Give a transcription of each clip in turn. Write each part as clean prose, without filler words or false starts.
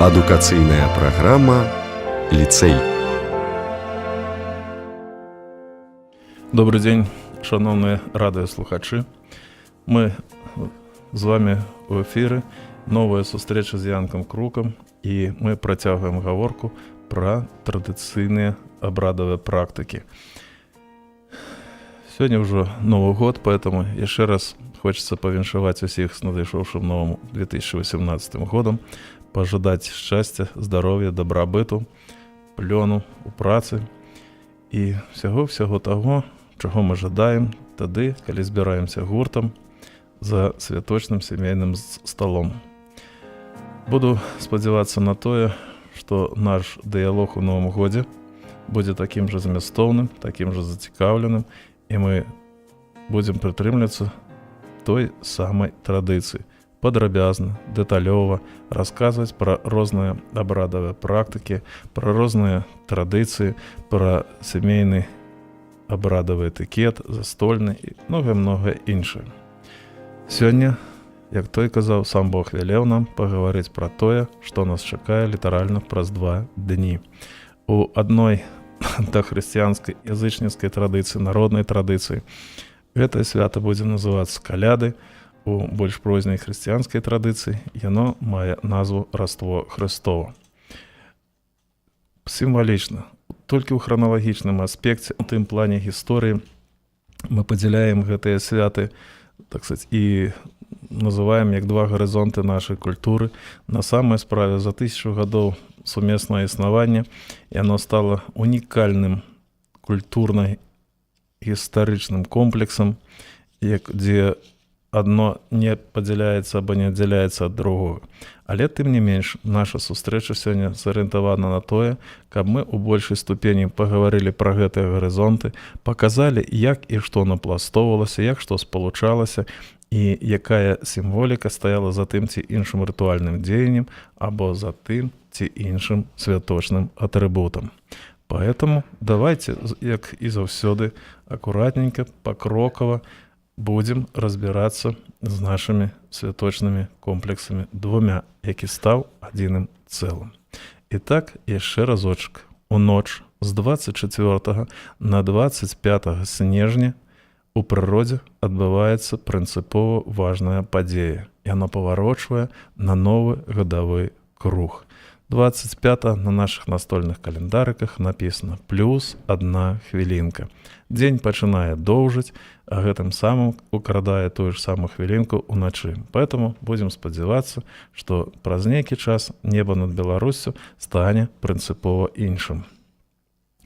Адукацыйная праграма «Ліцэй». Добрый день, шановные радыёслухачы. Мы з вами у эфіры. Новая сустрэча з Янкам Крукам, і мы працягваем гаворку пра традыцыйныя абрадавыя практыкі. Сегодня уже Новый год, поэтому еще раз хочется повіншаваць усіх с надышоўшым новым 2018 годом, пожадать счастья, здоровья, добробыту, плёну у працы і всяго таго, чаго мы жадаем тады, калі збіраемся гуртам за святочным сямейным столом. Буду спадзявацца на тое, што наш дыялог у новым годзе будзе такім жа змястоўным, такім жа зацікаўленым, і мы будзем прытрымлівацца той самай традыцыі, падрабязна, дэталёва расказваць пра розныя абрадавыя практыкі, пра розныя традыцыі, пра сямейны абрадавы этыкет, застольны і многае іншае. Сёння, як той казаў, сам Бог вялеў нам пагаварыць пра тое, што нас чакае літаральна праз 2 дні. У адной дахрысціянскай язычніцкай традыцыі, народнай традыцыі, гэтае свята будзе называцца каляды. У больш познай хрысціянскай традыцыі яно мае назву Раство Хрыстово. Сімвалічна, толькі ў храналагічным аспекце, у тым плане гісторыі, мы падзяляем гэтыя святы, так сказать, і называем як два гарызонты нашай культуры. На самай справе за 1000 гадоў сумеснае існаванне яно стала унікальным культурна-гістарычным комплексам, дзе адно не падзяляецца або не аддзяляецца ад другога. Але тым не менш, наша сустрэча сёння зарыентавана на тое, каб мы ў большай ступені пагаварылі пра гэтыя гарызонты, паказалі, як і што напластоўвалася, як што спалучалася, і якая сімволіка стаяла за тым ці іншым рытуальным дзеяннем або за тым ці іншым святочным атрыбутам. Поэтому давайте, як і заўсёды, акуратненько, покрокова будем разбирацца з нашими святочнымі комплексамі двумя, які стаў адзіным цэлым. Итак, яшчэ разочак. У ноч з 24 на 25 снежня у прыродзе адбываецца прынцыпова важная падзея. Яна паварочвае на новы гадавы круг. 25 на наших настольных календарыках написано плюс 1 хвілінка. Дзень пачынае доўжыць, а гэтым самым украдае тую ж самую хвілінку ўначы. Поэтому будем спадзявацца, што праз нейкі час неба над Беларуссю стане прынцыпова іншым.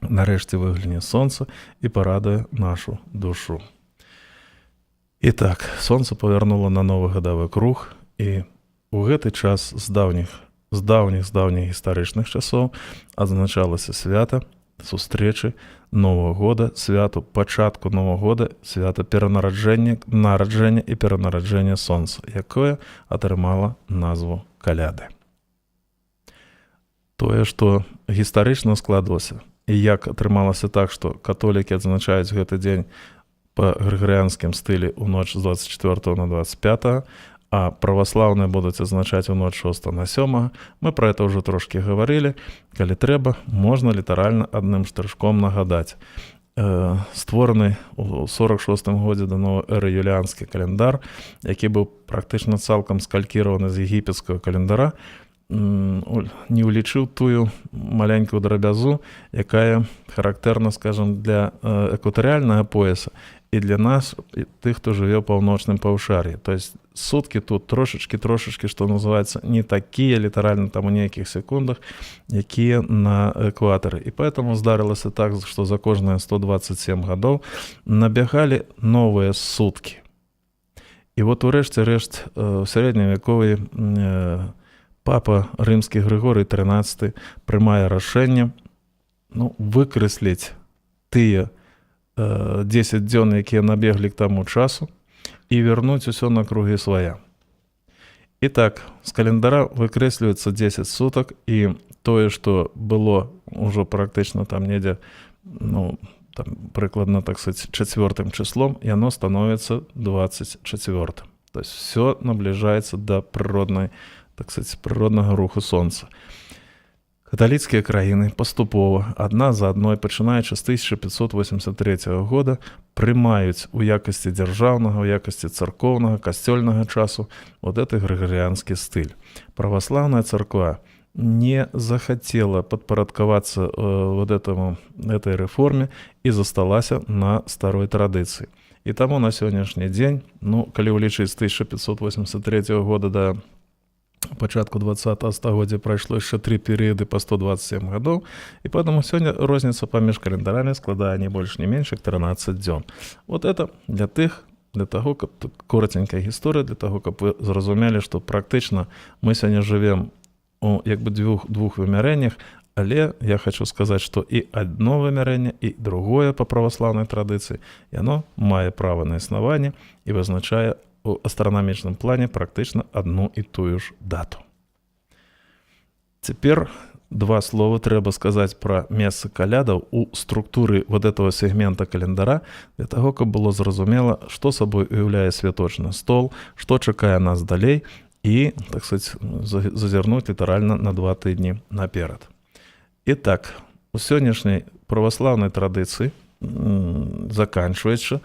Нарэшце выгляне сонца і парадуе нашу душу. Итак, сонца павярнула на новы гадавы круг, і у гэты час з даўніх гістарычных часоў адзначалася свята сустрэчы Нового года, святу пачатку Нового года, свята нараджэння і перанараджэння сонца, якое атрымала назву каляды. Тое, што гістарычна складвалася, і як атрымалася так, што католікі адзначаюць гэты дзень па грыгарыянскім стылі ў ноч з 24 на 25, а праваслаўныя будуць азначаць у ноч 6 на 7. Мы про это уже трошки гаварылі. Калі трэба, можна літаральна адным штрышком нагадаць. Створаны ў 46 годзе да новай эры юліанскі календар, які быў практычна цалкам скалькіраваны з егіпецкага календара, не ўлічыў тую маленькую драбязу, якая характэрна, скажем, для экватарыяльнага пояса і для нас, тых, хто жыве ў паўночным паўшар'і. То есть суткі тут трошечки, што называецца, не такія літаральна там у нейкіх секундах, якія на экватары. І поэтому здарылася так, што за кожныя 127 гадоў набягалі новыя суткі. І вот урэшце рэшт сярэдневяковы папа рымскі Грыгорый XIII прымае рашэнне выкрэсліць тыя 10 дзён, якія набеглі к таму часу, і вярнуць усё на кругі свая. І так, з календара выкрэсліваецца 10 сутак, і тое, што было ўжо практычна там недзе, прыкладна, так сказать, 4 числом, яно становіцца 24. То есть все наближается до природной так сказать, прыроднага руху сонца. Каталіцкія краіны паступова, адна за адной, пачынаючы з 1583 года, прымаюць у якасці дзяржаўнага, у якасці царкоўнага, касцёльнага часу вот гэты грыгарыянскі стыль. Праваслаўная царква не захотела падпарадкавацца этой рэформе і засталася на старой традыцыі. І таму на сённяшні дзень, калі ўлічыць з 1583 года да пачатку 20-го стагоддзя прайшло яшчэ 3 перыяды па 127 гадоў, і поэтому сёння розніца паміж календарамі складае не больш не менш як 13 дзён. Вот это для таго, каб коротенькая гісторыя, для таго, каб вы зразумелі, што практычна мы сёння жывем у двух вымярэннях, але я хочу сказаць, што і адно вымярэнне, і другое па праваслаўнай традыцыі, яно мае права на існаванне і вызначае у астранамічным плане практычна адну і тую ж дату. Цяпер два слова трэба сказаць пра месца калядаў у структуры вот этого сегмента календара, для таго, каб было зразумела, што сабой уяўляе святочны стол, што чакае нас далей, і, так сказаць, зазірнуць літаральна на 2 тыдні наперад. Итак, у сённяшняй праваслаўнай традыцыі заканчивается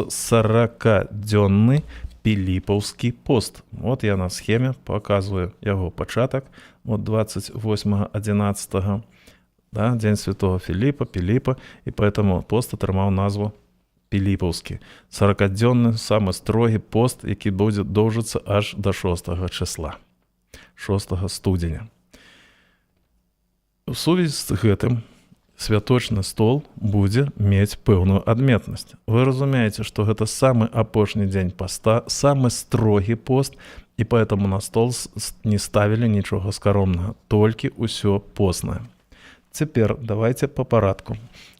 40-дзённы піліпаўскі пост. Вот я на схеме показываю яго пачатак, вот 28-11, да, Дзень святого Піліпа, і поэтому пост атрымаў назву піліпаўскі. 40-дзённы, самы строгі пост, які будзе доўжыцца аж до 6 числа, 6 студзеня. У сувязі з гэтым святочны стол будзе мець пэўную адметнасць. Вы разумееце, што гэта самы апошні дзень поста, самы строгі пост, і поэтому на стол не ставілі нічога скаромнага, толькі ўсё постнае. Цяпер давайте па парадку.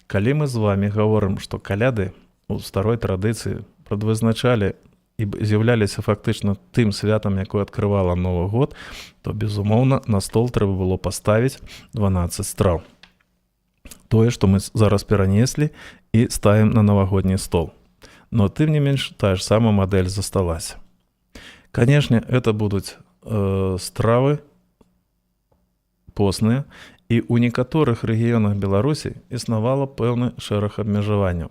Калі мы з вами гаворым, што каляды у старой традыцыі прадвызначалі і з'яўляліся фактычна тым святам, якое адкрывала Новы год, то, безумоўна, на стол трэба было паставіць 12 страў. Тое, што мы зараз перанеслі і ставім на навагодні стол. Но, тым не менш, тая ж самая мадэль засталася. Канешне, это будуць стравы постныя, і ў некаторых рэгіёнах Беларусі існавала пэўны шэраг абмежаванняў.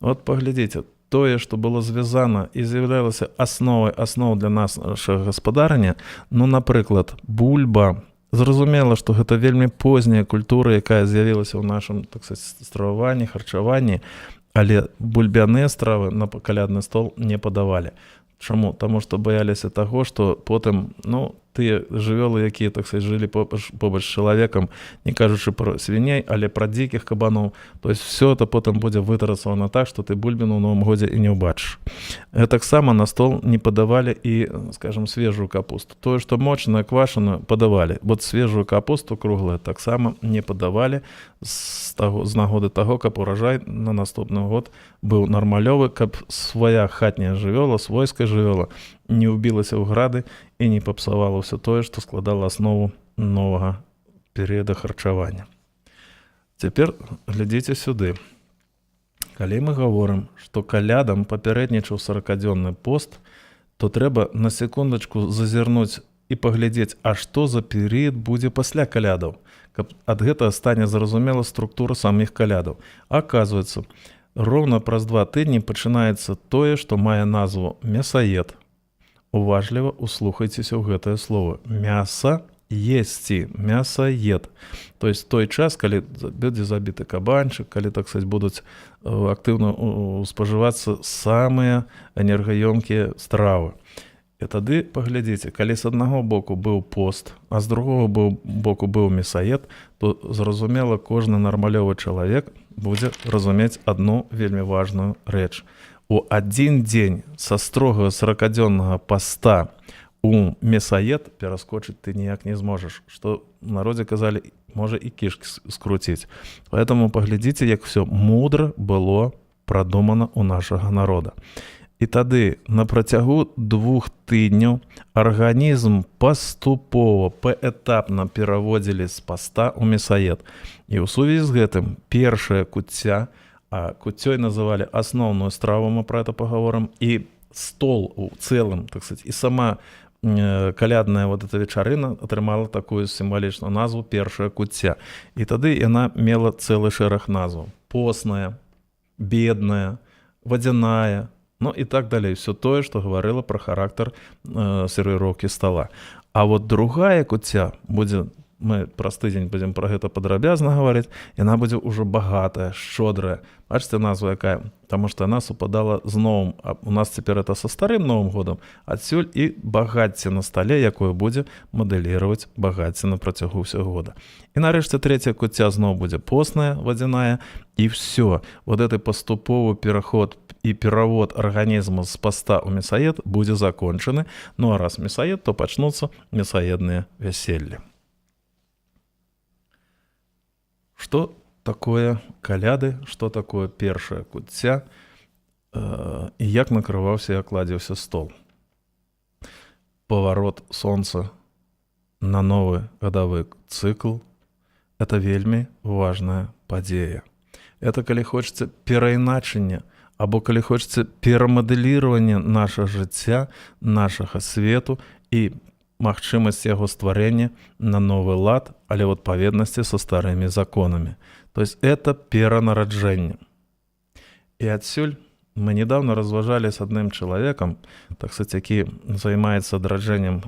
Вот паглядзіце, тое, што было звязана і з'яўлялася асновай для нашага гаспадарання, напрыклад, бульба. Зразумела, што гэта вельмі позняя культура, якая з'явілася ў нашым, так сказаць, страваванні, харчаванні, але бульбяныя стравы на калядны стол не падавалі. Чаму? Таму што баяліся таго, што потым, тыя жывёлы, якія, так сказаць, жылі побач з чалавекам, не кажучы пра свіней, але пра дзікіх кабаноў, то есть все это потым будзе вытарасавана так, што ты бульбіну ў Новым годзе і не ўбачыш. Таксама на стол не падавалі і, скажем, свежую капусту. Тое, што мочную, квашаную, падавалі. Вот свежую капусту круглую таксама не падавалі з нагоды таго, каб уражай на наступны год быў нармалёвы, каб свая хатняя жывёла, свойская жывёла не ўбілася ў грады і не папсавала ўсё тое, што складала аснову новага перыяда харчавання. Цяпер глядзіце сюды. Калі мы гаворым, што калядам папярэднічаў 40-дзённы пост, то трэба на секундачку зазірнуць і паглядзець, а што за перыяд будзе пасля калядаў, каб ад гэтага стане зразумела структура саміх калядаў. Аказваецца, роўна праз 2 тыдні пачынаецца тое, што мае назву мясаед. Уважліва услухайцеся ў гэтае слово. Мяса есці, мясаед. То есть той час, калі будзе забіты кабанчык, калі, так сказаць, будуць актыўна спажывацца самыя энергаёмкія стравы. І тады паглядзіце, калі з аднаго боку быў пост, а з другого боку быў мясаед, то, зразумела, кожны нармалёвы чалавек будзе разумець адну вельмі важную рэч. У адзін дзень са строгага 40-дзённага поста у мясаед пераскочыць ты ніяк не зможаш, што в народзе казалі, можа і кішкі скруціць. Поэтому паглядзіце, як все мудра было прадумана ў нашага народа. І тады на працягу 2 тыдняў арганізм паступова, паэтапна пераводзілі з поста ў мясаед. І ў сувязі з гэтым першая куцця, а куццёй называлі асноўную страву, мы пра это паговорым, і стол у цэлым, так сказать, і сама калядная вот эта вечарына атрымала такую сімвалічную назву першая куцця. І тады яна мела цэлы шэраг назваў: постная, бедная, вадзяная, ну і так далей. Все тое, што гаварыла пра характар сервіроўкі стола. А вот другая куцця будзе, мы праз тыдзень будзем пра гэта падрабязна гаварыць, яна будзе ўжо багатая, шчодрая. Бачыце, назва якая? Таму што яна супадала з новым, а у нас цяпер это са старым Новым годам, адсюль і багацце на стале, якое будзе мадэліраваць багацце на працягу ўсяго года. І нарэшце трэцяя куцця зноў будзе постная, вадзяная, і все. Вот гэты паступовы пераход і перавод арганізму з паста ў мясаед будзе закончаны. Ну а раз мясаед, то пачнуцца мясаедныя вяселлі. Што такое каляды, што такое першая куцця і як накрываўся і акладзіўся стол. Паварот сонца на новы гадавы цыкл – это вельмі важная падзея. Это, калі хочаце, перайначэнне або, калі хочаце, перамадэліраванне нашага жыцця, нашага свету і магчымасць яго стварэння на новы лад, але в адпаведнасці са старымі законамі. То есть это перанараджэнне. І адсюль мы недавно разважалі з адным чалавекам, так сказать, які займаецца адраджэннем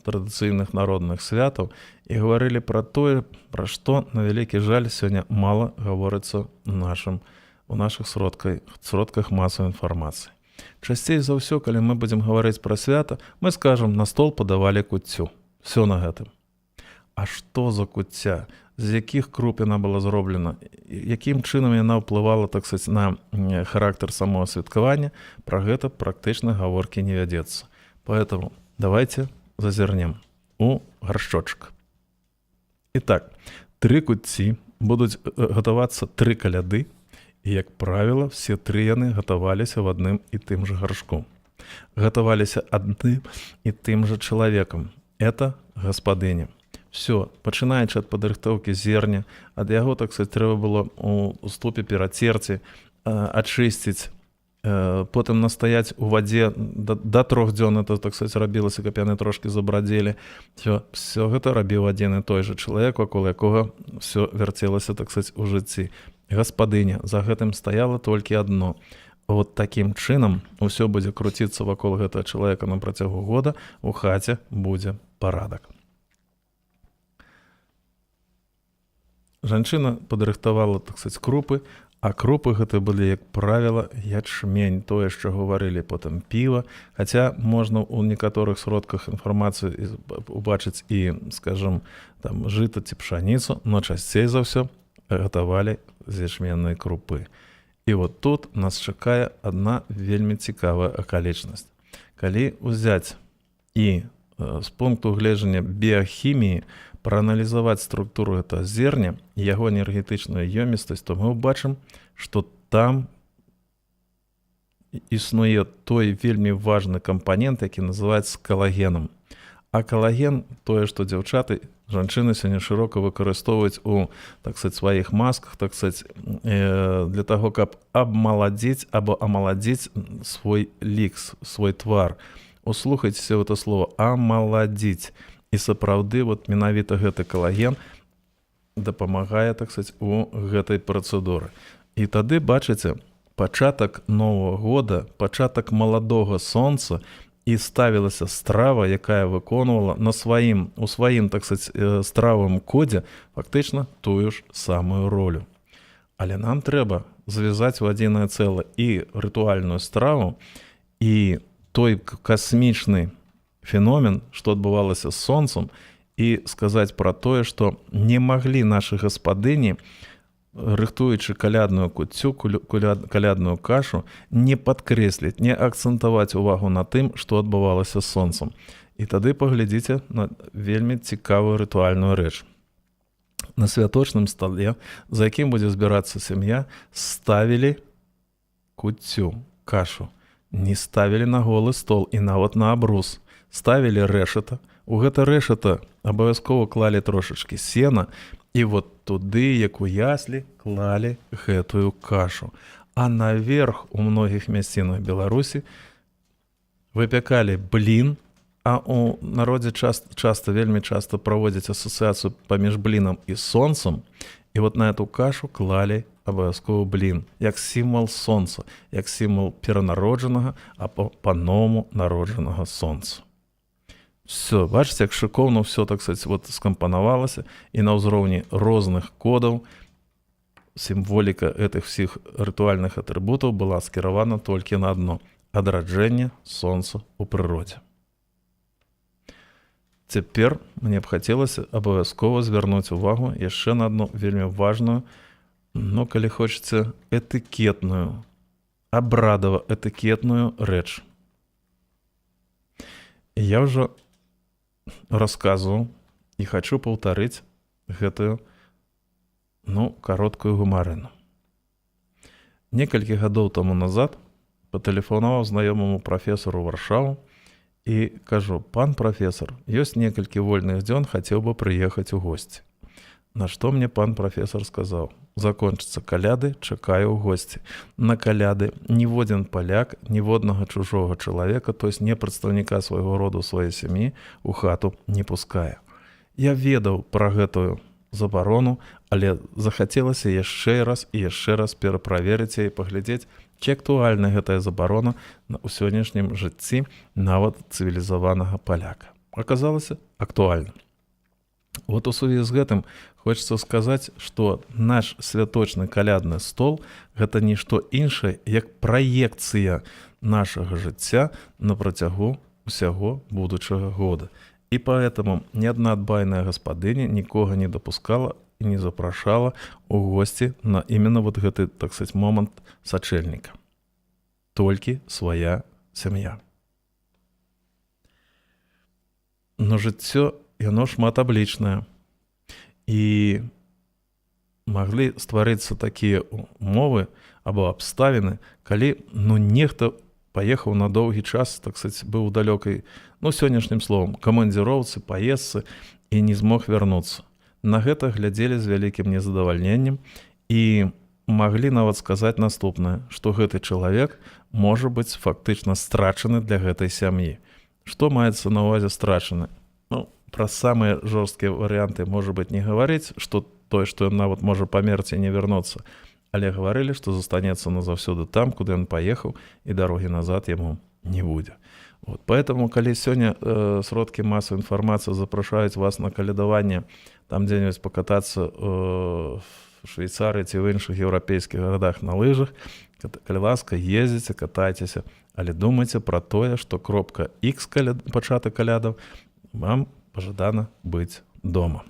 традыцыйных народных святаў, і гаварылі пра тое, пра што, на вялікі жаль, сёння мала гаворыцца у нашых сродках масавай інфармацыі. Часцей за ўсё, калі мы будзем гаварыць пра свята, мы скажам, на стол падавалі куццю. Всё на гэтым. А што за куцця? З якіх круп яна была зроблена? Якім чынам яна ўплывала, так сказать, на характар самого святкавання? Пра гэта практычна гаворкі не вядзецца. Поэтому давайте зазірнем у гаршчочак. Итак, 3 куцці, будуць гатавацца 3 каляды, і, як правіла, все 3 яны гатаваліся в адным і тым жа гаршку. Гатаваліся адным і тым жа чалавекам. Это гаспадыня. Все, пачынаючы ад падрыхтоўкі зерня, ад яго, так сказать, трэба было у ступе перацерці, ачысціць, потым настаяць у вадзе да 3 дзён, это, так сказать, рабілася, каб яны трошкі забрадзелі. Все гэта рабіў адзін і той жа чалавек, вакол якога все вярцелася, так сказать, у жыцці. Гаспадыня, за гэтым стаяла толькі адно. Вот такім чынам усё будзе круціцца вакол гэтага чалавека на працягу года, у хаце будзе парадак. Жанчына падрыхтавала, так сказать, крупы, а крупы гэта былі, як правіла, ячмень, тое, што гаварылі потым піва, хаця можна ў некаторых сродках інфармацыі убачыць і, скажем, там жыта ці пшаніцу, но часцей за ўсё гатавалі з ячменнай крупы. І вот тут нас чакае адна вельмі цікавая акалічнасць. Калі ўзяць і з пункту гледжання біяхіміі прааналізаваць структуру гэтага зерня і яго энергетычную ёмістасць, то мы ўбачым, што там існуе той вельмі важны кампанент, які называецца калагенам. А калаген, тое, што дзяўчаты, жанчыны сёння шырока выкарыстоўваюць у, так сказать, сваіх масках, так сказать, для таго, каб абмаладзіць або амаладзіць свой лік, свой твар. Услухайцеся гэта слово «амаладзіць». І сапраўды, вот менавіта гэты калаген дапамагае, так сказать, у гэтай працэдуры. І тады, бачыце, пачатак Новага года, пачатак маладога сонца, і ставілася страва, якая выконвала у сваім, так сказать, стрававым кодзе фактычна тую ж самую ролю. Але нам трэба звязаць у адзінае цэлае і рытуальную страву, і той касмічны феномен, што адбывалася з сонцам, і сказаць пра тое, што не маглі нашы гаспадыні, рыхтуючы калядную куццю, калядную кашу, не падкрэсліць, не акцэнтаваць увагу на тым, што адбывалася з сонцам. І тады паглядзіце на вельмі цікавую рытуальную рэч. На святочным стале, за якім будзе збірацца сям'я, ставілі куццю, кашу. Не ставілі на голы стол і нават на абрус. Ставілі рэшата. У гэта рэшата абавязкова клалі трошачкі сена, і вот туды, як у яслі, клалі гэтую кашу. А наверх у многіх мясцінах Беларусі выпякалі блін А у народзе вельмі часта праводзяць асацыяцыю паміж блінам і сонцам, і вот на эту кашу клалі абавязкова блін, як сімвал сонца, як сімвал перанароджанага, а па-новаму народжанага сонца. Все, бачыце, як шыкоўна ўсё, так сказать, вот скампанавалася, і на ўзроўні розных кодаў сімволіка гэтых всіх рытуальных атрыбутаў была скіравана толькі на адно – адраджэнне сонца ў прыродзе. Цяпер мне б хацелася абавязкова звярнуць увагу яшчэ на адну вельмі важную, но, калі хочаце, этыкетную, абрадава-этыкетную рэч. Я ўжо расказваў і хачу паўтарыць гэтую, кароткую гумарыну. Некалькі гадоў таму назад патэлефанаваў знаёмаму прафесару ў Варшаву і кажу: пан прафесар, ёсць некалькі вольных дзён, хацеў бы прыехаць у госці. На што мне пан прафесар сказаў: закончацца каляды, чакаю ў госці. На каляды ніводзін паляк, ніводнага чужога чалавека, то есть не прадстаўніка свайго роду, сваёй сям'і, у хату не пускае. Я ведаў пра гэтую забарону, але захацелася яшчэ раз пераправерыць яе, паглядзець, ці актуальна гэтая забарона ў сённяшнім жыцці нават цывілізаванага паляка. Аказалася, актуальна. Вот у сувязі з гэтым хочацца сказаць, што наш святочны калядны стол – гэта нішто іншае, як праекцыя нашага жыцця на працягу ўсяго будучага года. І поэтому ні адна дбайная гаспадыня нікога не дапускала і не запрашала у госці на именно вот гэты, так сказать, момант сачэльніка. Толькі свая сям'я. Но жыццё, яно шматаблічнае. І маглі стварыцца такія умовы або абставіны, калі нехта паехаў на доўгі час, так сказать, быў у далёкай, сённяшнім словам, камандзіроўцы, паездцы і не змог вярнуцца. На гэта глядзелі з вялікім незадавальненнем і маглі нават сказаць наступнае, што гэты чалавек можа быць фактычна страчаны для гэтай сям'і. Што маецца на ўвазе страчаны? Пра самыя жорсткія варыянты, можа быць, не гаварыць, што ён нават можа памерці і не вярнуцца, але гаварылі, што застанецца назаўсёды там, куды ён паехаў, і дарогі назад яму не будзе. Поэтому, калі сёння сродкі масавай інфармацыі запрашаюць вас на калядаванне, там дзе-нибудь пакатацца в Швейцарыі ці в іншых еўрапейскіх гарадах на лыжах, калі ласка, ездзіце, катайцеся, але думайце пра тое, што кропка X пачатак калядаў вам пажадана быць дома.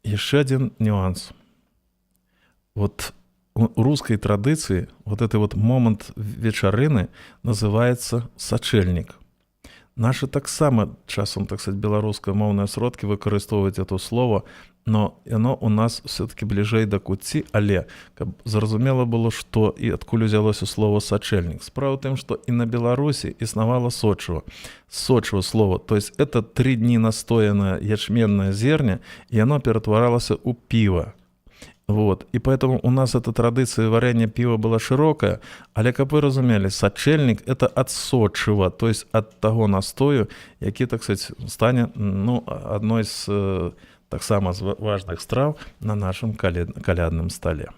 Яшчэ адзін нюанс. У рускай традыцыі этот момант вечарыны называецца сачэльнік. Нашы таксама часам, так сказать, беларускамоўныя сродкі выкарыстоўваюць это слово, но яно у нас все-таки бліжэй да куці, але каб зразумела было, што і адкуль узялося слово сачэльнік. Справа ў тым, што і на Беларусі існавала сочыва. Сочыва слово, то есть это 3 дні настоянное ячменное зерня, и оно ператваралася ў піва. И поэтому у нас эта традиция варення пива была широкая, але, как вы разумели, сачэльнік – это от сочыва, то есть от того настою, які, так сказать, стане одной з так само важных страв на нашем калядным столе.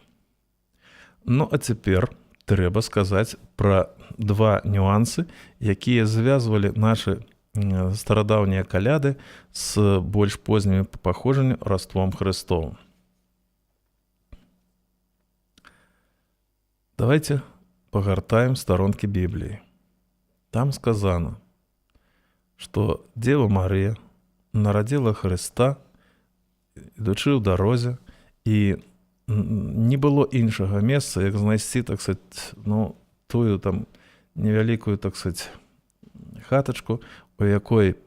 А цяпер трэба сказаць пра 2 нюансы, якія звязвалі наши старадаўнія каляды з больш познімі па паходжанню Раством Христовым. Давайте погортаем сторонки Библии. Там сказано, что Дева Мария народила Христа, ідучы ў дарозе, і не было іншага месца, як знайсці, так сказать, тую там невялікую, так сказать, хатачку, у якой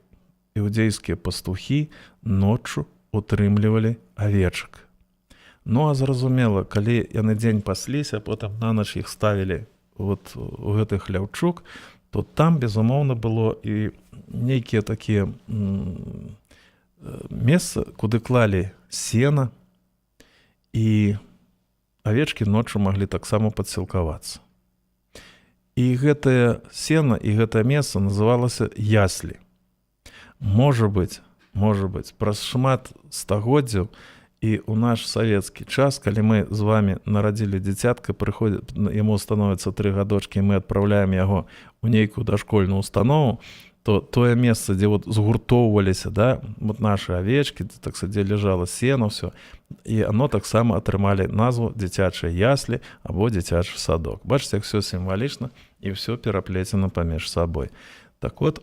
іудзейскія пастухі ноччу утрымлівалі авечак. А зразумела, калі яны дзень пасліся, потым на ноч іх ставілі у гэты хляўчук, то там, безумоўна, было і нейкія такія месцы, куды клалі сена, і авечкі ноччу маглі таксама падсілкавацца. І гэтае сена і гэтае месца называлася яслі. Можа быць, праз шмат стагоддзяў і ў наш савецкі час, калі мы з вамі нарадзілі дзіцятка, яму становіцца 3 гадочкі, і мы адпраўляем яго ў нейкую дашкольную установу, то тое месца, дзе вот згуртоўваліся, да, вот нашы авечкі, дзе ляжала сено, все, і оно таксама атрымалі назву дзіцячыя яслі або дзіцячы садок. Бачыце, як все сімвалічна і все пераплецена паміж сабой. Так вот,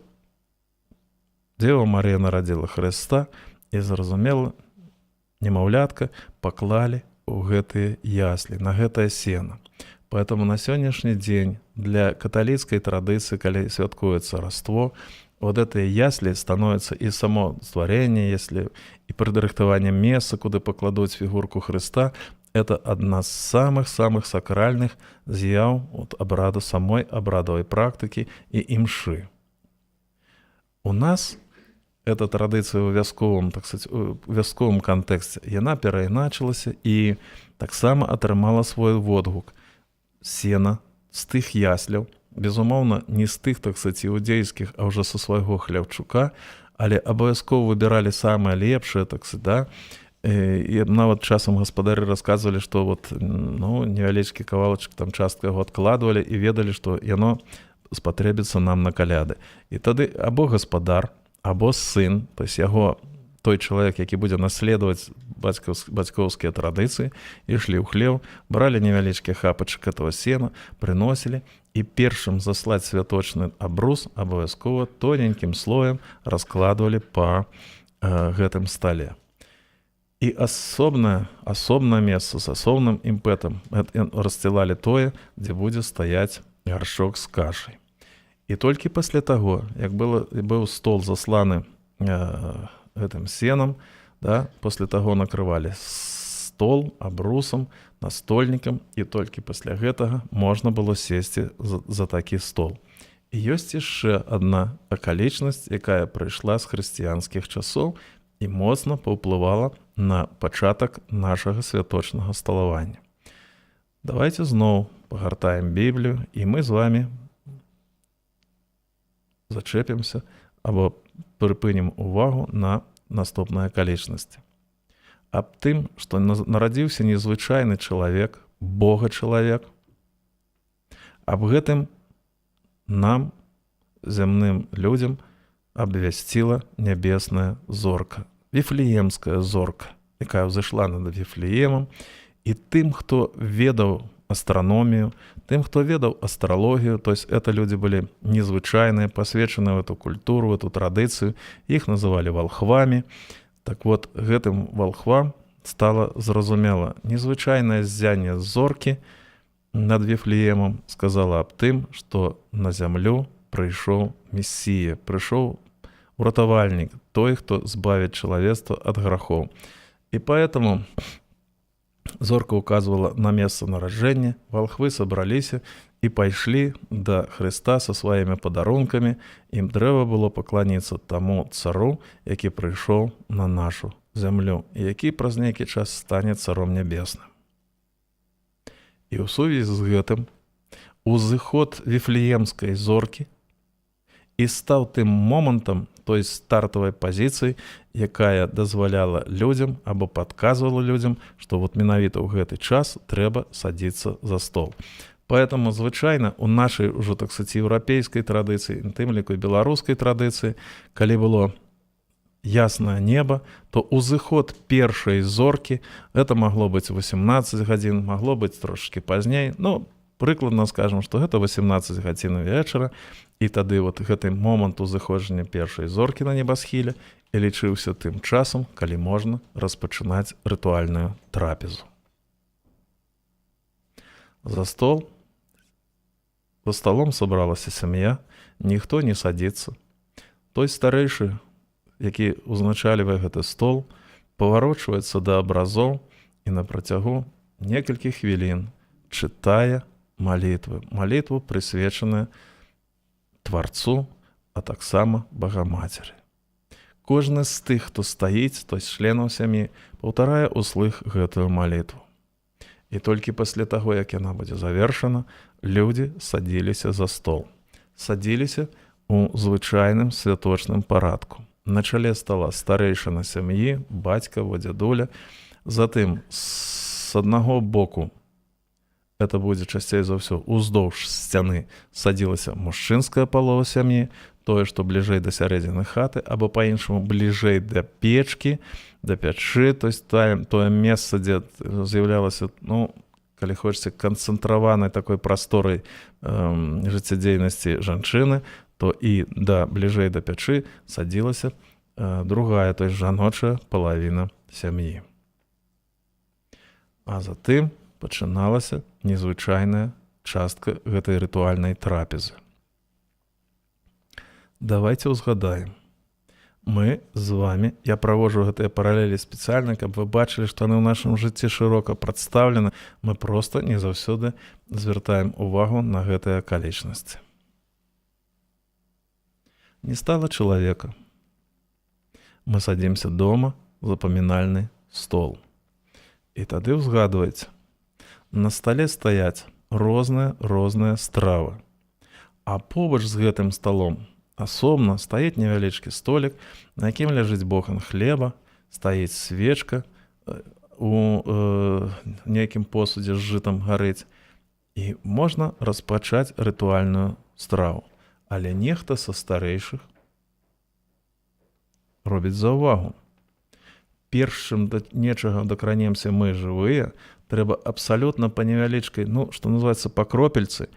Дзева Марыя нарадзіла Хрыста, і зразумела, немаўлятка паклалі ў гэтыя яслі, на гэтае сено. Поэтому на сённяшні дзень для каталіцкай традыцыі, калі святкуецца Раство, вот гэтыя яслі становіцца і само стварэнне, если і прыдырыхтаванне месца, куды пакладуць фігурку Хрыста, это адна з самых сакральных з'яў от абраду, самой абрадавай практыкі і імшы. У нас эта традыцыя ў вясковым, так сказать, у вясковым кантэксце, яна перайначылася і таксама атрымала свой водгук. Сена з тых ясляў, безумоўна, не з тых, так сказать, іудзейскіх, а ўжо са свайго хлявчука, але абавязкова выбіралі самае лепшае, так сказать, да? І нават часам гаспадары расказвалі, што вот, ну, невялічкі кавалачак, там частка яго адкладвалі і ведалі, што яно спатрэбіцца нам на каляды. І тады або гаспадар, або сын, то есть яго, той чалавек, які будзе наследаваць бацькоўскія традыцыі, ішлі ў хлеў, бралі невялічкі хапачак этого сена, прыносілі, і першым заслаць святочны абрус абавязкова тоненькім слоем раскладвалі па гэтым стале. І асобнае месца з асобным імпэтам рассцілалі тое, дзе будзе стаяць гаршок з кашай. І толькі пасля таго, як быў стол засланы гэтым сенам, да, пасля таго накрывалі стол абрусам, настольнікам, і толькі пасля гэтага можна было сесці за такі стол. І ёсць яшчэ адна акалічнасць, якая прыйшла з хрысціянскіх часоў і моцна паўплывала на пачатак нашага святочнага сталавання. Давайте зноў пагартаем Біблію, і мы з вамі зачэпімся або прыпынім увагу на наступнай акалічнасці. Аб тым, што нарадзіўся незвычайны чалавек, Бога-чалавек, аб гэтым нам, зямным людзям, абвясціла нябесная зорка, віфлеемская зорка, якая ўзышла над Віфлеемам, і тым, хто ведаў астраномію, тым, хто ведаў астралогію, то есть это люди были незвычайныя, посвечаныя в эту культуру, в эту традыцыю, іх называлі валхвамі. Так вот, гэтым валхвам стала зразумела незвычайнае ззянне зоркі над Віфлеемам сказала аб тым, што на зямлю прыйшоў Месія, прыйшоў уратавальнік, той, хто збавіць чалавецтва ад грахоў. І поэтому зорка указывала на место нараджэння, валхвы сабраліся і пайшлі да Хрыста са сваімі падарункамі. Ім трэба было пакланіцца таму цару, які прыйшоў на нашу зямлю, і які праз нейкі час стане царом нябесным. І ў сувязі з гэтым узыход віфлеемскай зоркі і стаў тым момантам, той стартавай пазіцыі, якая дазваляла людзям або падказвала людзям, што вот менавіта ў гэты час трэба садзіцца за стол. Поэтому, звычайна, у нашай ужо, так сказать, еўрапейскай традыцыі, тым ліку беларускай традыцыі, калі было яснае неба, то узыход першай зоркі, гэта магло быць 18 гадзін, магло быць трошки пазней, ну, прыкладна скажам, што гэта 18 гадзін вечара, і тады вот гэты момант узыходжання першай зоркі на небасхіле і лічыўся тым часам, калі можна распачынаць рытуальную трапезу. За столом сабралася сям'я, ніхто не садзіцца. Той старэйшы, які ўзначальвае гэты стол, паварочваецца да абразоў і на працягу некалькі хвілін чытае малітву, прысвечаную Тварцу, а таксама Багамацері. Кожны з тых, хто стаіць, то есть членаў сям'і, паўтарае ўслых гэтую малітву. І толькі пасля таго, як яна будзе завершана, людзі садзіліся за стол. Садзіліся у звычайным святочным парадку. На чале стала старэйшына сям'і, бацька, дзядуля. Затым з аднаго боку, это будзе часцей за ўсё, уздоўж сцяны садзілася мужчынская палова сям'і, тое, што бліжэй да сярэдзіны хаты, або па-іншаму бліжэй да печкі, да пячы, то есть тое месца, дзе з'яўлялася, калі хочаце, канцэнтраванай такой прасторай жыццядзейнасці жанчыны, то і бліжэй да пячы садзілася другая, то есть жаночая палавіна сям'і. А затым пачыналася незвычайная частка гэтай рытуальнай трапезы. Давайте узгадаем. Мы з вами, я праводжу гэтыя паралелі спецыяльна, каб вы бачылі, што яны ў нашым жыцці шырока прадстаўлены, мы проста не заўсёды звяртаем увагу на гэтыя акалічнасці. Не стала чалавека. Мы садзімся дома за памінальны стол. І тады ўзгадвайце, на стале стаяць розныя стравы. А побач з гэтым сталом асобна стаіць невялічкі столік, на якім ляжыць бохан хлеба, стаіць свечка, у нейкім посудзе з жытам гарыць. І можна распачаць рытуальную страву. Але нехта са старэйшых робіць заўвагу. Перш чым да нечага дакранемся мы жывыя, трэба абсалютна па невялічкай, што называецца, па кропельцы.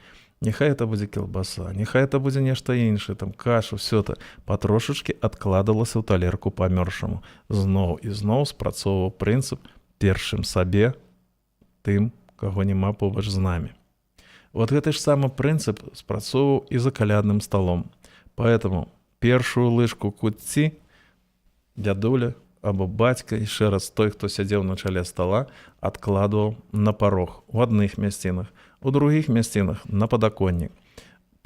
Няхай это будзе кілбаса, няхай это будзе нешта іншае, каша, все это патрошачкі адкладалася ў талерку памёршаму. Зноў і зноў спрацоўваў прынцып першым сабе, тым, каго няма побач з намі. Вот гэты ж самы прынцып спрацоўваў і за калядным сталом. Поэтому першую лыжку куцці дзядуля або бацька, яшчэ раз той, хто сядзеў на чале стала, адкладваў на парог у адных мясцінах, у другіх мясцінах на падаконнік.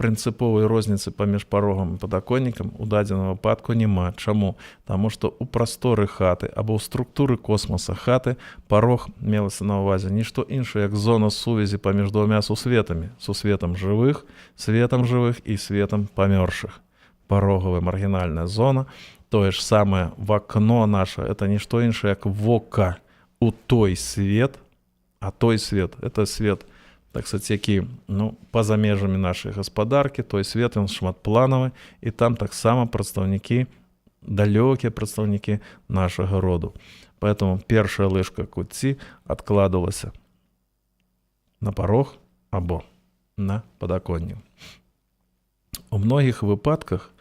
Прынцыповай розніцы паміж парогам і падаконнікам у дадзеным выпадку няма. Чаму? Таму што ў прасторы хаты або ў структуры космоса хаты парог мелася на ўвазе нішто іншае, як зона сувязі паміж двума сусветамі, сусветам жывых, светам жывых і светам памёршых. Парогавая маргінальная зона, тое ж самае вакно наша, это нішто іншае, як вока у той свет, а той свет, это свет, так сказать, які, па-за межамі нашай гаспадаркі, той свет, ён шматпланавы, і там таксама прадстаўнікі, далёкія прадстаўнікі нашага роду. Поэтому першая лыжка куцці адкладвалася на парог або на падаконнік. У многіх выпадках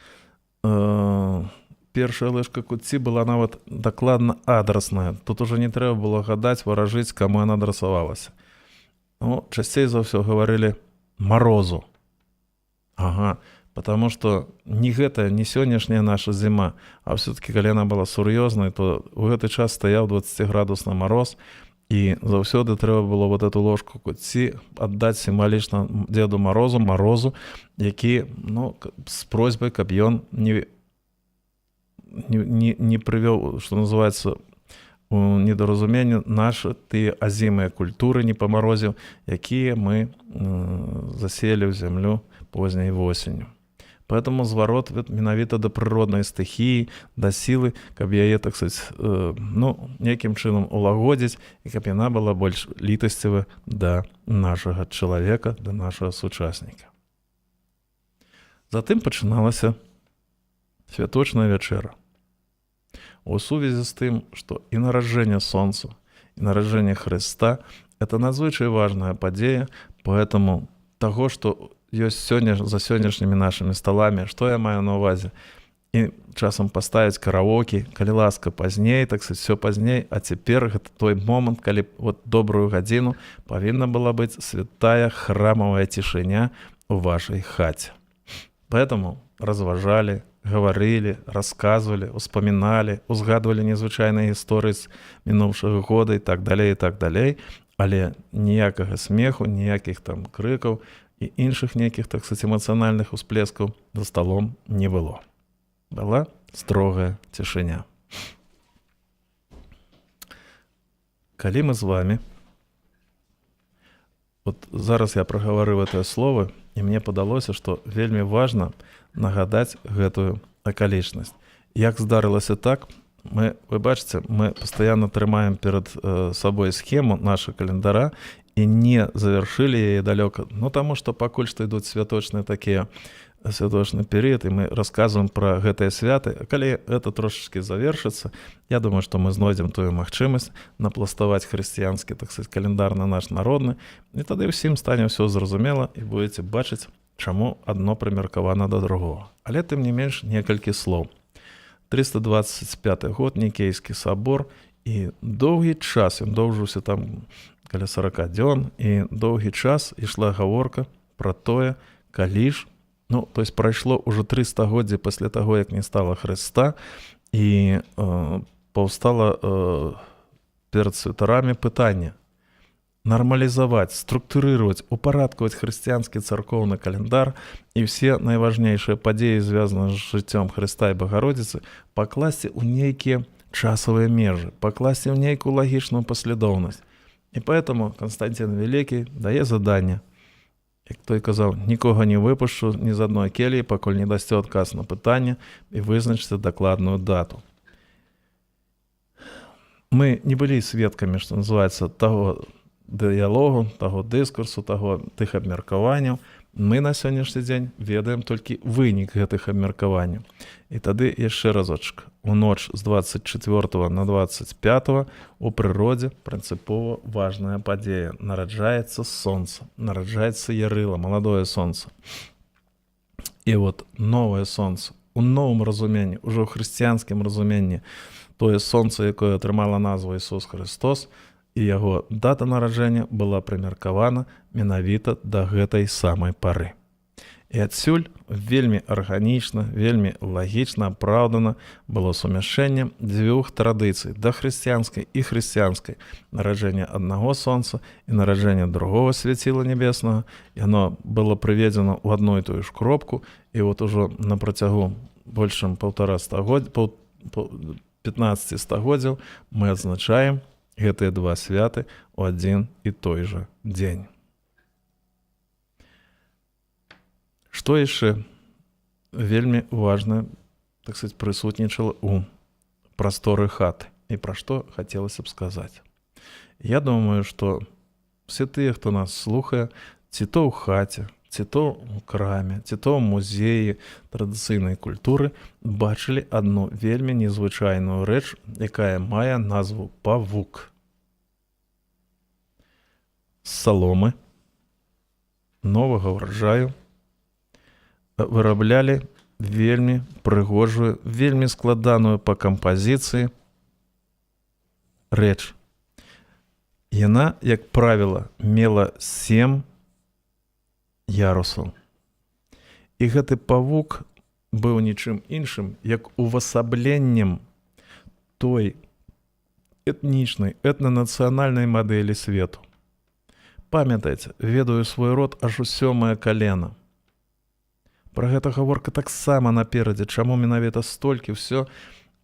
першая лыжка куцці была нават дакладна адрасная. Тут уже не трэба было гадаць, варажыць, каму яна адрасавалася. Часцей за ўсё гаварылі марозу. Потому что не гэта, не сённяшняя наша зіма, а все-таки, калі яна была сур'ёзнай, то у гэты час стаяў 20-градусны мароз, і заўсёды трэба было вот эту ложку куцці аддаць сімвалічна Дзеду Марозу, які, з просьбай, каб ён не прывёў, што называецца, у недаразуменне нашы тыя азімыя культуры не памарозіў, якія мы засеялі ў зямлю позняй восенню. Поэтому зварот менавіта да прыроднай стыхіі, да сілы, каб яе, так сказать, нейкім чынам улагодзіць, і каб яна была больш літасцівая да нашага чалавека, да нашага сучасніка. Затым пачыналася святочная вячэра. У сувязі з тым, што і нараджэнне сонца, і нараджэнне Хрыста – это надзвычай важная падзея, поэтому таго, што ёсць сёння за сённяшнімі нашымі сталамі, што я маю на ўвазе, і часам паставіць караоке, калі ласка, пазней, так сказать, все пазней, а цяпер гэта той момант, калі добрую гадзіну павінна была быць святая храмавая цішыня у вашай хаце. Поэтому разважалі, гаварылі, расказвалі, успаміналі, узгадвалі незвычайныя гісторыі з мінуўшага года і так далей, але ніякага смеху, ніякіх там крыкаў і іншых нейкіх, так сказать, эмацыянальных усплескаў за сталом не было. Была строгая цішыня. Калі мы з вами от зараз я прагаварыў гэтае словы, і мне падалося, што вельмі важна нагадаць гэтую акалічнасць. Як здарылася так, вы бачыце, мы пастаянна трымаем перад сабой схему наша календара і не завяршылі яе далёка, таму што пакуль што ідуць святочныя такія святочны перыяд, і мы расказваем пра гэтыя святы. А калі гэта трошачкі завершыцца, я думаю, што мы знойдзем тую магчымасць напластаваць хрысціянскі, так сказаць, календар на наш народны, і тады ўсім стане ўсё зразумела, і будзеце бачыць, чаму адно прымеркавана да другога. Але тым не менш некалькі слоў. 325 год, Нікейскі сабор, і доўгі час, ён доўжыўся там каля 40 дзён, і доўгі час ішла гаворка пра тое, калі ж, то есть прайшло ўжо 3 стагоддзі пасля таго, як не стала Хрыста, і паўстала перад святарамі пытанне нармалізаваць, структурировать, упарадкаваць хрысціянскі царкоўны календар і все найважнейшыя падзеі, звязаныя з жыццём Хрыста і Багародзіцы, пакласці ў нейкія часавыя межы, пакласці ў нейкую лагічную паслядоўнасць. І поэтому Константин Вялікі дае заданне. Як той казаў, нікога не выпушчу ні з адной келіі, пакуль не дасце адказ на пытанне і вызначыце дакладную дату. Мы не былі сведкамі, што называецца, таго дыялогу, таго дыскурсу, тых абмеркаванняў. Мы на сённяшні дзень ведаем толькі вынік гэтых абмеркаванняў. І тады яшчэ разочак. У ноч з 24 на 25 у прыродзе прынцыпова важная падзея. Нараджаецца сонца, нараджаецца Ярыла, маладое сонца. І от новае сонца, у новым разуменні, ужо ў хрысціянскім разуменні, тое сонца, якое атрымала назву Ісус Христос, і яго дата нараджэння была прымеркавана менавіта да гэтай самай пары. І адсюль вельмі арганічна, вельмі лагічна, апраўдана было сумяшчэнне дзвюх традыцый, дахрысціянскай і хрысціянскай. Нараджэнне аднаго сонца і нараджэнне другого свяціла небеснага. Яно было прыведзена ў адну і тую ж кропку, і от ужо на працягу больш чым 15 стагоддзяў мы адзначаем гэтыя два святы ў адзін і той жа дзень. Што яшчэ вельмі важна, так сказаць, прысутнічала ў прасторы хаты і пра што хацелася б сказаць. Я думаю, што все тыя, хто нас слухае, ці то ў хаце, ці то ў краме, ці то ў музеі традыцыйнай культуры, бачылі адну вельмі незвычайную рэч, якая мае назву павук. З саломы новага ўраджаю выраблялі вельмі прыгожую, вельмі складаную па кампазіцыі рэч. Яна, як правіла, мела 7 ярусаў. І гэты павук быў нічым іншым, як увасабленнем той этнічнай, этнанацыянальнай мадэлі свету. Памятайце, ведаю свой род аж у 7-е калена. Пра гэта гаворка таксама наперадзе, чаму менавіта столькі ўсё.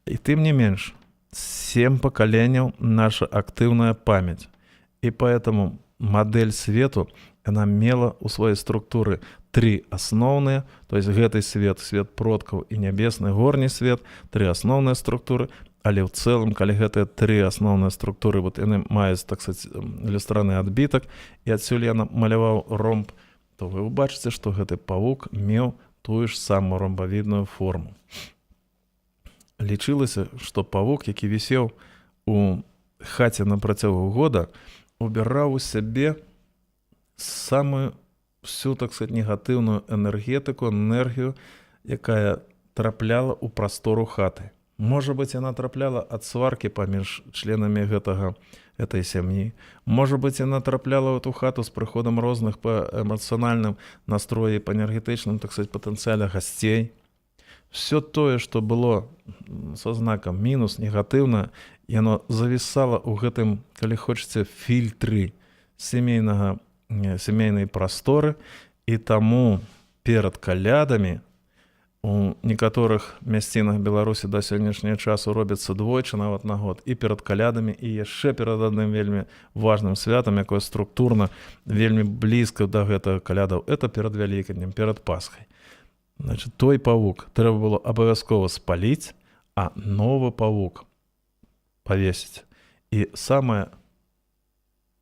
І тым не менш, 7 пакаленняў наша актыўная памяць. І поэтому мадэль свету, яна мела ў сваёй структуры 3 асноўныя, то есть гэты свет, свет продкаў і нябесны горні свет, 3 асноўныя структуры, але ў цэлым, калі гэтыя 3 асноўныя структуры, вот яны маюць, так сказаць, люстраны адбітак, і адсюль я маляваў ромб, то вы ўбачыце, што гэты павук меў тую ж самую ромбавідную форму. Лічылася, што павук, які вісеў у хаце на працягу года, убіраў у сябе самую всю, так сказать, негатыўную энергетыку, энергію, якая трапляла ў прастору хаты. Можа быць, яна трапляла ад сваркі паміж членамі гэтай сям'і. Можа быць, яна трапляла ў эту хату з прыходам розных па эмацыянальным настроі, па энергетычным, так сказать, патэнцыяле гасцей. Все тое, што было са знакам мінус, негатыўна, яно завісала ў гэтым, калі хочаце, фільтры сямейнай прасторы, і таму перад калядамі у некаторых мясцінах Беларусі да сённяшняга часу робіцца двойчы нават на год, і перад калядамі, і яшчэ перад адным вельмі важным святам, якое структурна вельмі блізка да гэтага калядаў. Это перад Вялікаднем, перад Пасхай. Значит, той павук трэба было абавязкова спаліць, а новы павук павесіць. І самае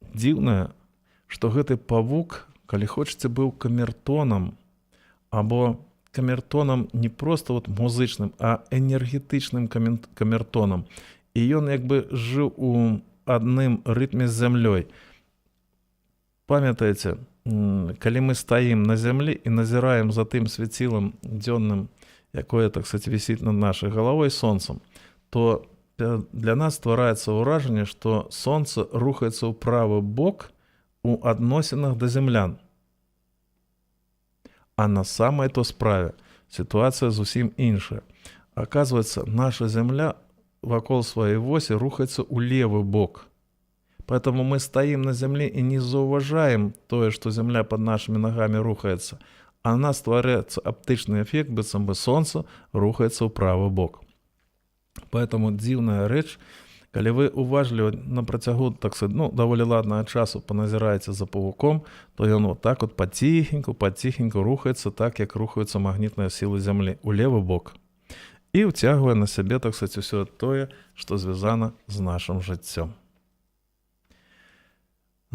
дзіўнае, што гэты павук, калі хочаце, быў камертонам, або камертонам не проста вот музычным, а энергетычным камертонам. І ён як бы жыў у адным рытме з зямлёй. Памятаеце, калі мы стаім на зямлі і назіраем за тым свяцілам дзённым, якое, так сказать, вісіць над нашай галавой сонцам, то для нас ствараецца ўражанне, што сонца рухаецца ў правы бок у адносінах да землян. А на самай то справе сітуацыя зусім іншая. Аказваецца, наша зямля вакол сваёй восі рухаецца ў левы бок. Поэтому мы стоим на земле и не заўважаем тое, што земля под нашими ногами рухаецца, а у нас ствараецца аптычны эфект, быццам бы сонца рухаецца ў правы бок. Поэтому дзіўная рэч, калі вы уважліва на працягу, так сказать, даволі ладнага часу паназіраеце за павуком, то ён вот так вот паціхеньку рухаецца так, як рухаюцца магнітныя сілы зямлі ў левы бок. І ўцягвае на сябе, так сказать, усё тое, што звязана з нашым жыццём.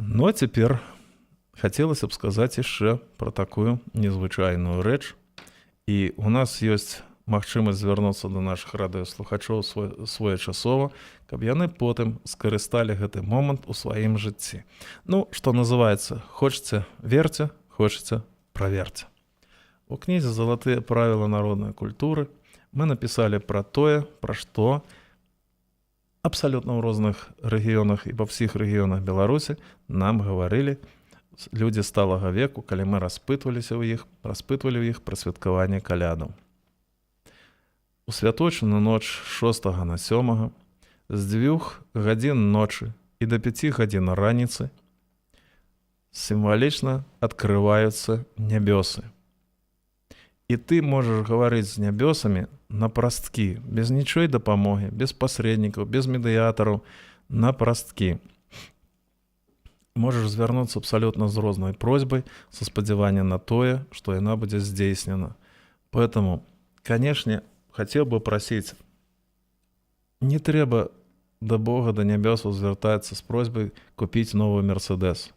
Но цяпер хацелася б сказаць яшчэ пра такую незвычайную рэч. І у нас ёсць магчымасць звярнуцца да нашых радыёслухачоў своечасова, каб яны потым скарысталі гэты момант у сваім жыцці. Што называецца, хочаце верце, хочаце праверце. У кнізе «Залатыя правілы народнай культуры» мы напісалі пра тое, пра што абсалютна ў розных рэгіёнах і па ўсіх рэгіёнах Беларусі нам гаварылі людзі сталага веку, калі мы распытвалі ў іх пра святкаванне калядаў. У святочную ноч 6 на 7 з 2 гадзін ночы і да 5 гадзін раніцы сімвалічна адкрываюцца нябёсы. І ты можаш гаварыць з нябёсамі на прасткі, без нічой дапамогі, без пасрэднікаў, без медыятараў, на прасткі. Можаш звярнуцца абсалютна з рознай просьбай са спадзяваннем на тое, што яна будзе здзейснена. Поэтому, канешне, хацеў бы прасіць, не трэба да Бога, да нябёсаў звяртацца з просьбай купіць новы Мерседес.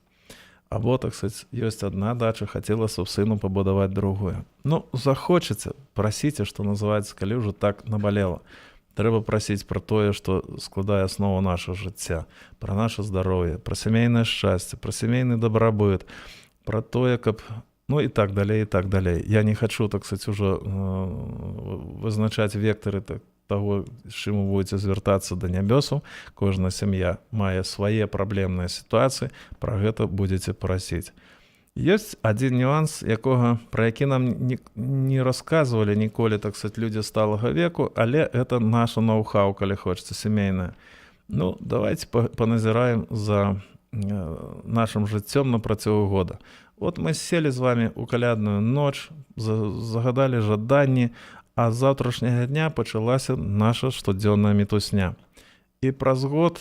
Або, так сказать, ёсць адна дача, хацелася ў сыну пабудаваць другую. Захочаце, прасіце, што называецца, калі ўжо так набалела. Трэба прасіць пра тое, што складае аснову нашага жыцця, пра наша здароўе, пра сямейнае шчасце, пра сямейны дабрабыт, пра тое, каб... і так далей, і так далей. Я не хачу, так сказать, ужо вызначаць вектары таго, з чым вы будзеце звяртацца да нябёсаў. Кожная сям'я мае свае праблемныя сітуацыі, пра гэта будзеце прасіць. Ёсць адзін нюанс, пра які нам не расказвалі ніколі, так сказать, людзі сталага веку, але гэта наша ноу-хау, калі хочаце, сямейнае. Давайте паназіраем за нашым жыццём на працягу года. Вот мы сели з вами у калядную ноч, загадалі жаданні, а з заўтрашняга дня пачалася наша штодзённая мітусня. І праз год,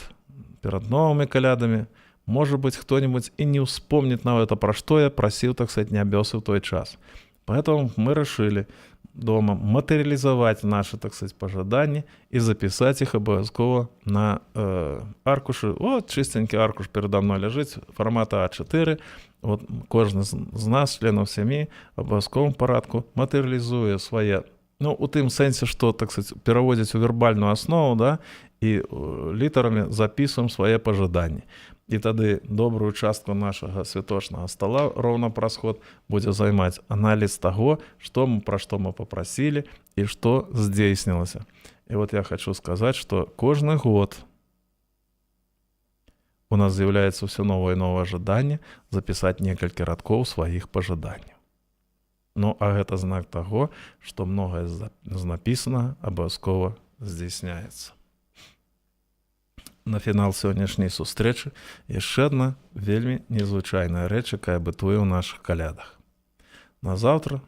перад новымі калядамі, можа быць, хто-нибудь і не ўспомніць нават, пра што я прасіў, так сказать, нябёсы ў той час. Поэтому мы решили дома материализовать наши, так сказать, пожаданні и записать их обовязково на аркуші. Вот чистенький аркуш передо мной лежить формата А4. Вот кожен з нас, членов сім'ї, в обов'язковому порядку матеріалізує своє. У тым сэнсе, што, так сказать, пераводзіць у вербальную аснову, да, і літарамі записываем свае пажаданні. І тады добрую частку нашага святочнага стола роўна праз год будзе займаць аналіз таго, пра што мы папрасілі і што здзейснілася. І вот я хочу сказаць, што кожны год у нас з'яўляецца ўсё новае і новае жаданне запісаць некалькі радкоў сваіх пажаданняў. А гэта знак таго, што многае з напісанага абавязкова здзейсняецца. На фінал сённяшняй сустрэчы яшчэ адна вельмі незвычайная рэч, якая бытуе ў нашых калядах. Назаўтра,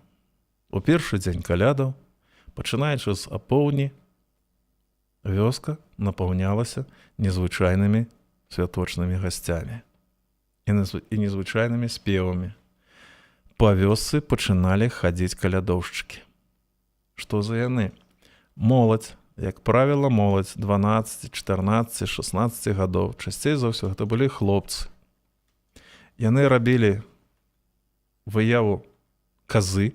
у першы дзень калядаў, Пачынаючы з апоўдні, вёска напаўнялася незвычайнымі святочнымі гасцямі і незвычайнымі спевамі. Па вёсцы пачыналі хадзіць калядоўшчыкі. Што за яны? Моладзь, як правіла, моладзь 12, 14, 16 гадоў. Часцей за ўсё гэта былі хлопцы. Яны рабілі выяву казы.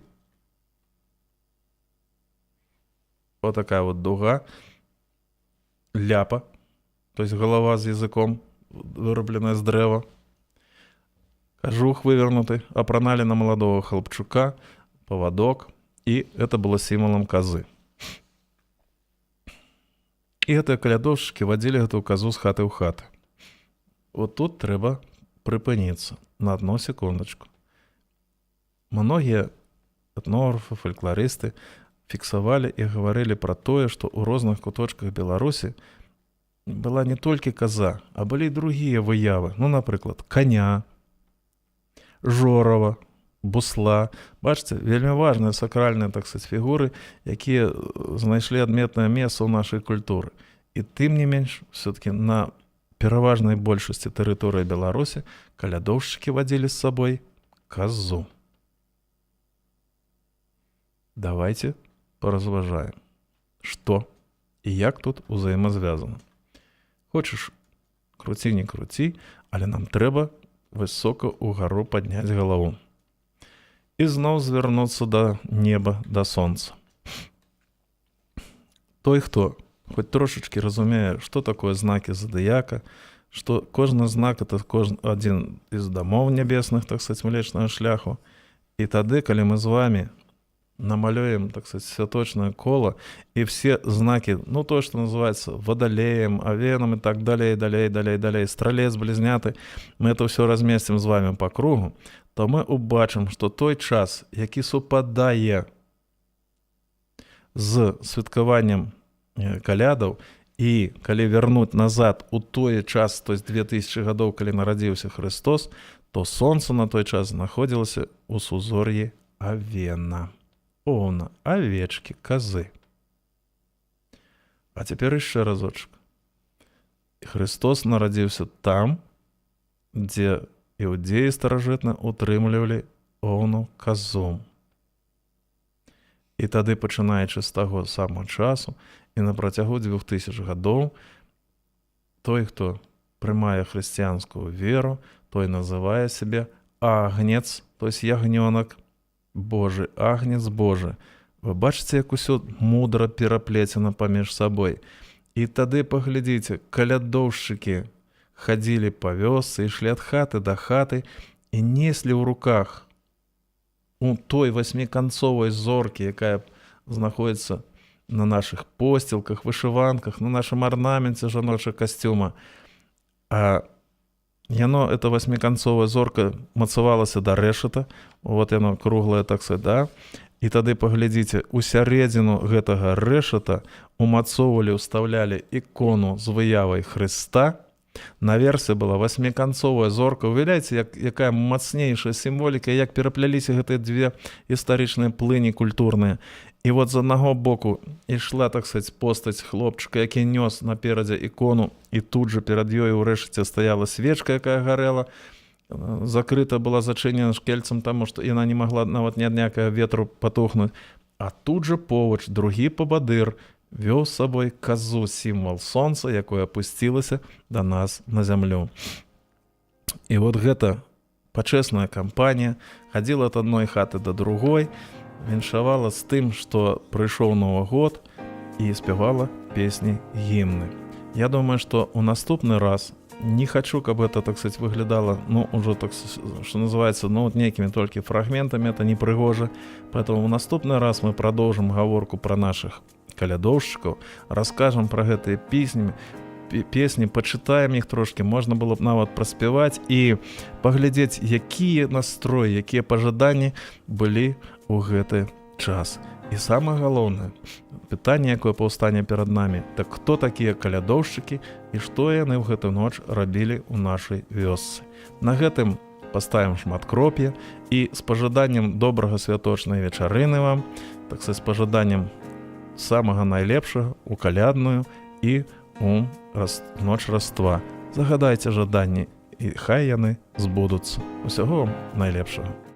Вот такая вот дуга, ляпа, то есть голова с языком, вырубленная с древа, кожух вывернутый, опранали на молодого хлопчука, поводок, и это было символом козы. И это калядовшчыкі водили эту козу с хаты ў хаты. Вот тут трэба прыпыніцца на одну секундочку. Многие этнографы, фольклористы фіксавалі і гаварылі пра тое, што ў розных куточках Беларусі была не толькі каза, а былі і другія выявы. Ну, напрыклад, каня, жорава, бусла. Бачыце, вельмі важныя сакральныя, так сказаць, фігуры, якія знайшлі адметнае месца ў нашай культуры. І тым не менш, все-таки на пераважнай большасці тэрыторыі Беларусі калядоўшчыкі вадзілі з сабой казу. Давайте поразважаем, што і як тут узаемазвязана. Хочаш, круці, не круці, але нам трэба высока ўгару падняць галаву. І зноў звярнуцца да неба, да сонца. Той, хто хоць трошачкі разумее, што такое знакі задыяка, што кожны знак — это адзін з дамоў нябесных, так сказаць, Млечнага шляху. І тады, калі мы з вамі намалюем, так сказать, святочное коло, и все знаки, ну, то, что называется водолеем, овеном и так далее, стрелец, близняты, мы это все разместим с вами по кругу, то мы убачим, что той час, які супадае з святкаваннем калядаў, і калі вернуть назад у той час, то есть 2000 гадоў, калі нарадзіўся Христос, то сонце на той час знаходзілася у сузор'і авена. Овна, овечки, козы. А теперь еще разочек. Христос нарадзіўся там, дзе іўдеі старажытна утрымлівалі овну козу. І тады, пачынаючы з таго самого часу, і на працягу 2000 гадоў, той, хто прымае хрысціянскую веру, той называе сябе агнец, то есть ягнёнок Божий, агнец Божий. Вы бачыце, як усё мудра пераплецена паміж сабой. І тады паглядзіце, калядоўшчыкі хадзілі па вёсцы, ішлі ад хаты да хаты і неслі ў руках у той васьміканцовай зоркі, якая знаходзіцца на наших посцілках, вышыванках, на нашым арнаменце жаночага касцюма. А яно, эта васьміканцовая зорка, мацавалася да рэшата, вот яно круглае, так сказать, да? І тады паглядзіце, у сярэдзіну гэтага рэшата умацоўвалі, уставлялі ікону з выявай Хрыста. Наверсе была васьміканцовая зорка. Уявляеце, якая мацнейшая сімволіка, як перапляліся гэтыя две гістарычныя плыні культурныя. І вот з аднаго боку ішла, так сказать, постаць хлопчыка, які нёс наперадзе ікону, і тут же перад ёй у рэшаце стаяла свечка, якая гарэла, закрыта была, зачынена шкельцам, таму што яна не магла нават ні ад някага ветру патухнуць. А тут же побач другі пабадыр вёў з сабой казу, сімвал сонца, якое апусцілася да нас на зямлю. І вот гэта пачэсная кампанія хадзіла ад адной хаты да другой, віншавала з тым, што прыйшоў Новы год, і спявала песні, гімны. Я думаю, што ў наступны раз не хочу, каб это, так сказать, выглядало, ну, уже, так, что называется, ну, вот некими только фрагментами, это не пригоже. Поэтому в наступный раз мы продолжим гаворку про наших калядоўшчыкаў, расскажем про гэтыя песні, пачытаем іх трошки, можна было б нават праспяваць і паглядзець, якія настроі, якія пажаданні былі ў гэты час. І самае галоўнае пытанне, якое паўстане перад намі, так хто такія калядоўшчыкі і што яны ў гэту ноч рабілі ў нашай вёсцы. На гэтым паставім шматкроп'е і з пажаданнем добрага святочнай вечарыны вам, так сказать, з пажаданнем самага найлепшага у калядную і у ноч Раства. Загадайце жаданні, і хай яны збудуцца. Усяго вам найлепшага.